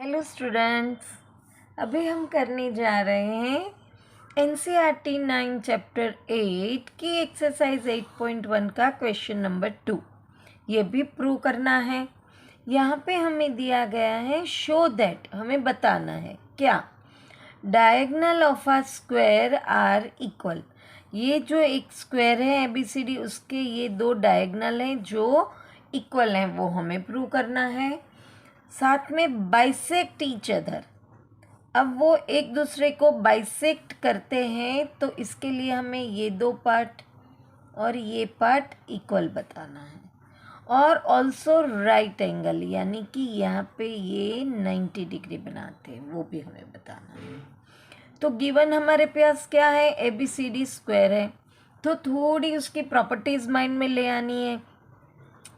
Hello students, अभी हम करने जा रहे हैं एनसीईआरटी 9 चैप्टर 8 की एक्सरसाइज 8.1 का क्वेश्चन नंबर 2। ये भी प्रूव करना है। यहाँ पे हमें दिया गया है शो दैट, हमें बताना है क्या diagonal of a square are equal. ये जो एक स्क्वायर है ABCD, उसके ये दो डायगोनल हैं जो इक्वल हैं, वो हमें प्रूव करना है। साथ में बाइसेक्ट ईच अदर, अब वो एक दूसरे को बाइसेक्ट करते हैं तो इसके लिए हमें ये दो पार्ट और ये पार्ट इक्वल बताना है। और ऑल्सो राइट एंगल, यानी कि यहाँ पे ये 90 डिग्री बनाते हैं, वो भी हमें बताना है। तो गिवन हमारे पास क्या है, ABCD स्क्वायर है, तो थोड़ी उसकी प्रॉपर्टीज माइंड में ले आनी है।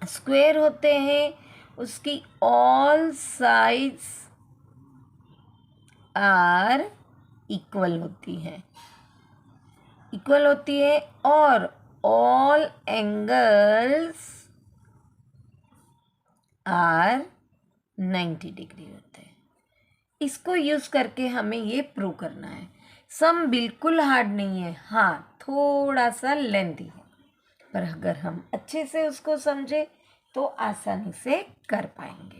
स्क्वायर होते हैं उसकी ऑल साइड्स आर इक्वल होती है और ऑल एंगल्स आर 90 डिग्री होते हैं। इसको यूज करके हमें ये प्रूव करना है। सम बिल्कुल हार्ड नहीं है, हाँ थोड़ा सा लेंथी है, पर अगर हम अच्छे से उसको समझे तो आसानी से कर पाएंगे।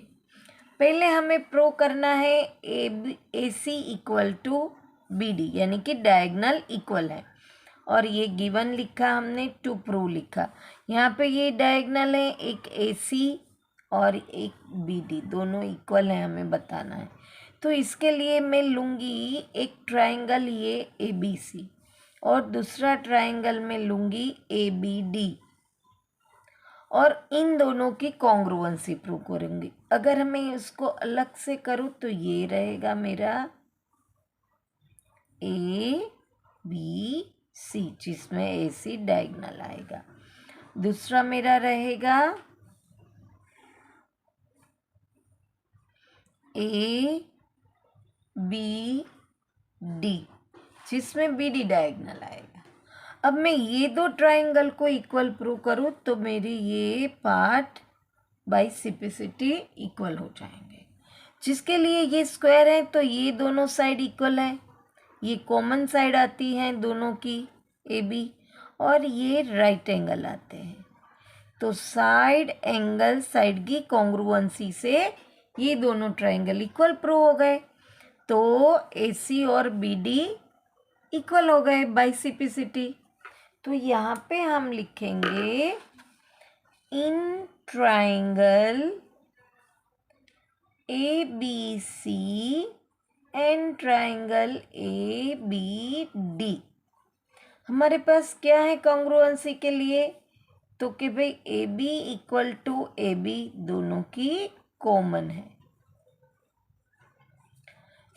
पहले हमें प्रूव करना है AC इक्वल टू BD, यानी कि डायगोनल इक्वल है। और ये गिवन लिखा हमने, टू प्रूव लिखा। यहाँ पे ये डायगोनल है, एक AC और एक BD, दोनों इक्वल है, हमें बताना है। तो इसके लिए मैं लूँगी एक ट्राइंगल ये ABC और दूसरा ट्राइंगल में लूँगी ABD, और इन दोनों की कॉन्ग्रुएंसी प्रूव करेंगे। अगर मैं इसको अलग से करूँ तो ये रहेगा मेरा ABC, जिसमें AC डायगोनल आएगा। दूसरा मेरा रहेगा ABD, जिसमें BD डायगोनल आएगा। अब मैं ये दो ट्राइंगल को इक्वल प्रूव करूँ तो मेरी ये पार्ट बाई सिपिसिटी इक्वल हो जाएंगे। जिसके लिए ये स्क्वायर है तो ये दोनों साइड इक्वल है, ये कॉमन साइड आती है दोनों की AB, और ये राइट एंगल आते हैं। तो साइड एंगल साइड की कॉन्ग्रुएंसी से ये दोनों ट्राइंगल इक्वल प्रूव हो गए। तो AC और BD इक्वल हो गए बाई सिपिसिटी। तो यहाँ पे हम लिखेंगे in triangle ABC and triangle ABD, हमारे पास क्या है कॉन्ग्रुएंसी के लिए, तो कि भाई AB इक्वल टू AB दोनों की कॉमन है।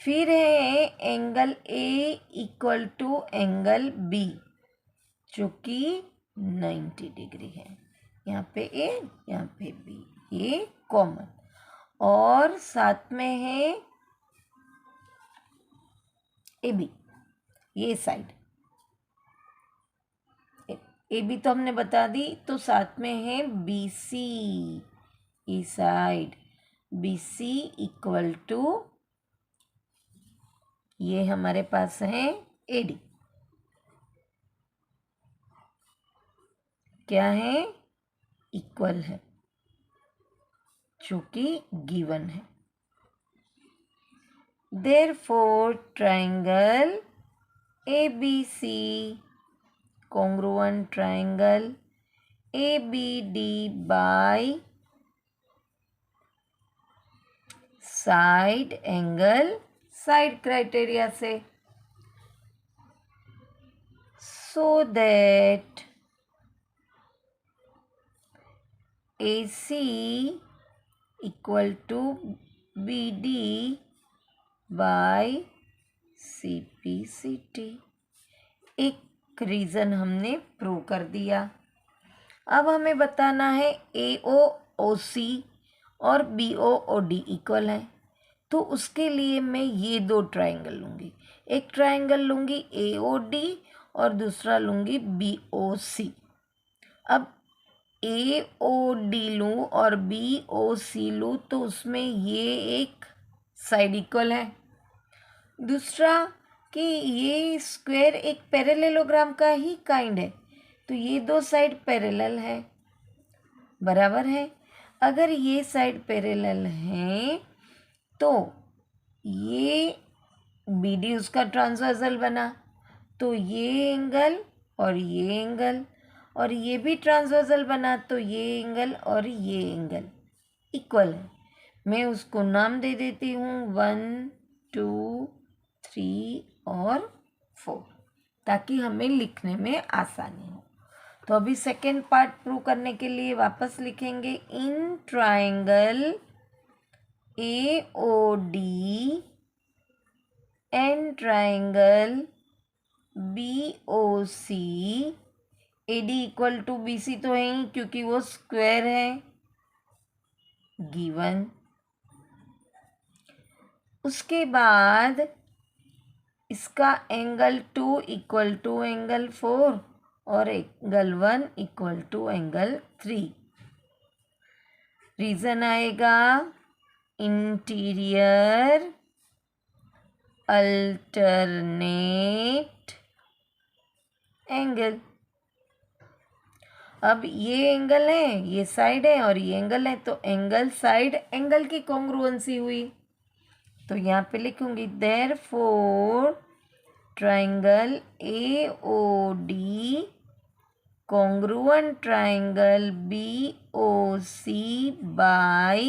फिर है angle A equal to angle B, जो कि 90 डिग्री है। यहाँ पे A, यहाँ पे B, ये कॉमन। और साथ में है AB, ये साइड AB तो हमने बता दी। तो साथ में है BC, ये साइड BC इक्वल टू, ये हमारे पास है AD, क्या है, इक्वल है, जो कि गिवन है। Therefore triangle ABC congruent triangle ABD by side angle side criteria से, so that AC equal to BD by CPCT। एक रीज़न हमने प्रूव कर दिया। अब हमें बताना है AOOC और BOOD इक्वल है, तो उसके लिए मैं ये दो ट्राइंगल लूँगी। एक ट्राइंगल लूँगी AOD और दूसरा लूँगी BOC। अब AOD लूँ और BOC लूँ तो उसमें ये एक साइड इक्वल है। दूसरा कि ये स्क्वायर एक पैरेललोग्राम का ही काइंड है, तो ये दो साइड पैरेलल है, बराबर है। अगर ये साइड पैरेलल हैं तो ये बी डी उसका ट्रांसवर्सल बना, तो ये एंगल और ये एंगल, और ये भी ट्रांसवर्सल बना, तो ये एंगल और ये एंगल इक्वल है। मैं उसको नाम दे देती हूँ 1 2 3 और 4, ताकि हमें लिखने में आसानी हो। तो अभी सेकेंड पार्ट प्रूव करने के लिए वापस लिखेंगे, in triangle AOD and triangle BOC AD equal to BC तो है ही क्योंकि वो स्क्वायर है, गिवन। उसके बाद इसका एंगल 2 इक्वल टू एंगल 4 और angle 1 equal to angle 3। Reason आएगा इंटीरियर अल्टरनेट एंगल। अब ये एंगल है, ये साइड है और ये एंगल है, तो एंगल साइड एंगल की कॉन्ग्रुएंसी हुई। तो यहाँ पे लिखूंगी therefore triangle AOD congruent triangle BOC bye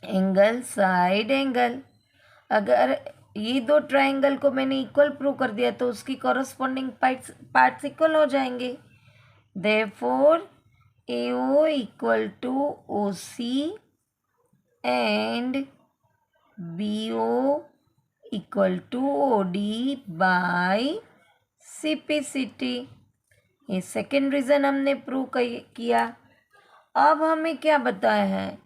angle side angle. अगर ये दो ट्राइंगल को मैंने इक्वल प्रूव कर दिया तो उसकी कॉरस्पॉन्डिंग पार्ट्स इक्वल हो जाएंगे। Therefore, AO equal to OC and BO equal to OD by CPCT। ये सेकेंड रीज़न हमने प्रूव किया। अब हमें क्या बताया है,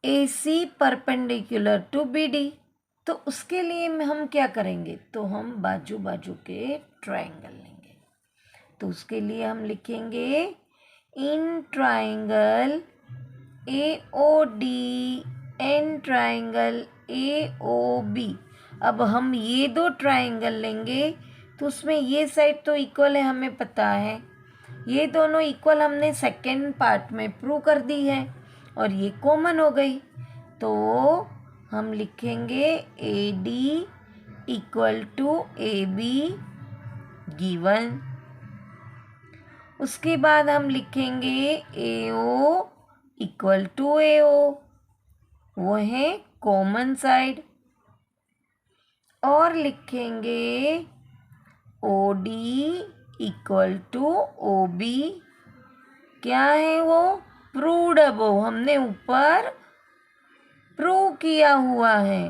AC परपेंडिकुलर टू BD। तो उसके लिए हम क्या करेंगे, तो हम बाजू बाजू के ट्राइंगल लेंगे। तो उसके लिए हम लिखेंगे in triangle AOD and triangle AOB। अब हम ये दो ट्राइंगल लेंगे तो उसमें ये साइड तो इक्वल है, हमें पता है। ये दोनों इक्वल हमने सेकेंड पार्ट में प्रूव कर दी है और ये कॉमन हो गई। तो हम लिखेंगे AD equal to AB given. उसके बाद हम लिखेंगे AO इक्वल टू AO, वो है कॉमन साइड। और लिखेंगे OD इक्वल टू OB, क्या है वो, प्रूव्ड अबव, हमने ऊपर प्रूव किया हुआ है।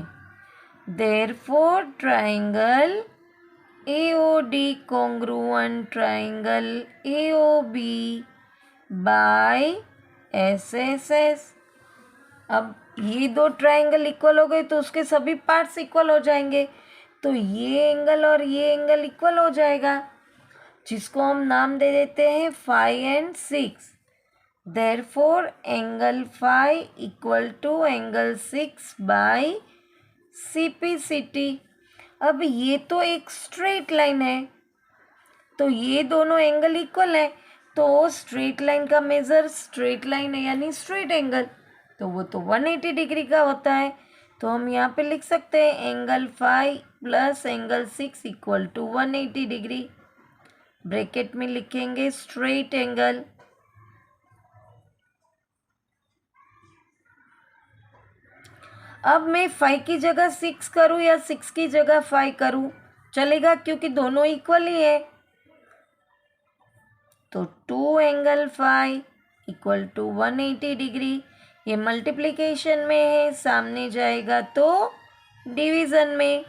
Therefore triangle AOD congruent triangle AOB by SSS। अब ये दो ट्राइंगल इक्वल हो गए तो उसके सभी पार्ट्स इक्वल हो जाएंगे, तो ये एंगल और ये एंगल इक्वल हो जाएगा, जिसको हम नाम दे देते हैं 5 and 6। Therefore angle 5 equal to angle 6 by CPCT। अब ये तो एक स्ट्रेट लाइन है, तो ये दोनों एंगल इक्वल है, तो स्ट्रेट लाइन का मेजर स्ट्रेट लाइन है यानी स्ट्रेट एंगल, तो वो तो 180 डिग्री का होता है। तो हम यहाँ पे लिख सकते हैं angle 5 plus angle 6 equal to 180 degree. Bracket में लिखेंगे स्ट्रेट एंगल। अब मैं 5 की जगह 6 करूँ या 6 की जगह 5 करूँ, चलेगा क्योंकि दोनों इक्वल ही है। तो 2 एंगल 5 इक्वल टू 180 डिग्री। ये मल्टीप्लिकेशन में है, सामने जाएगा तो डिवीज़न में।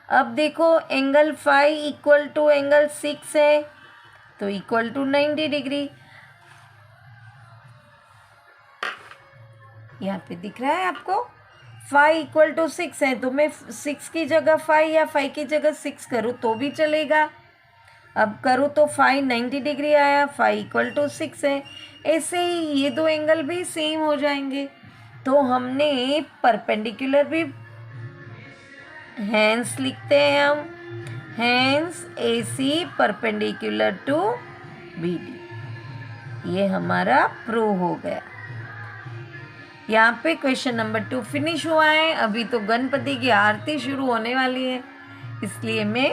अब देखो एंगल 5 इक्वल टू एंगल 6 है, तो इक्वल टू 90 डिग्री। यहाँ पे दिख रहा है आपको 5 इक्वल टू 6 है, तो मैं 6 की जगह 5 या 5 की जगह 6 करूँ तो भी चलेगा। अब करूँ तो 5 90 डिग्री आया, 5 इक्वल टू 6 है। ऐसे ही ये दो एंगल भी सेम हो जाएंगे। तो हमने परपेंडिकुलर भी हैंस लिखते हैं हम, hence AC perpendicular to BD। ये हमारा प्रूव हो गया। यहाँ पे क्वेश्चन नंबर 2 फिनिश हुआ है। अभी तो गणपति की आरती शुरू होने वाली है, इसलिए मैं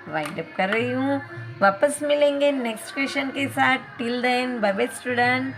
वाइंड अप कर रही हूँ। वापस मिलेंगे नेक्स्ट क्वेश्चन के साथ। Till then bye bye student.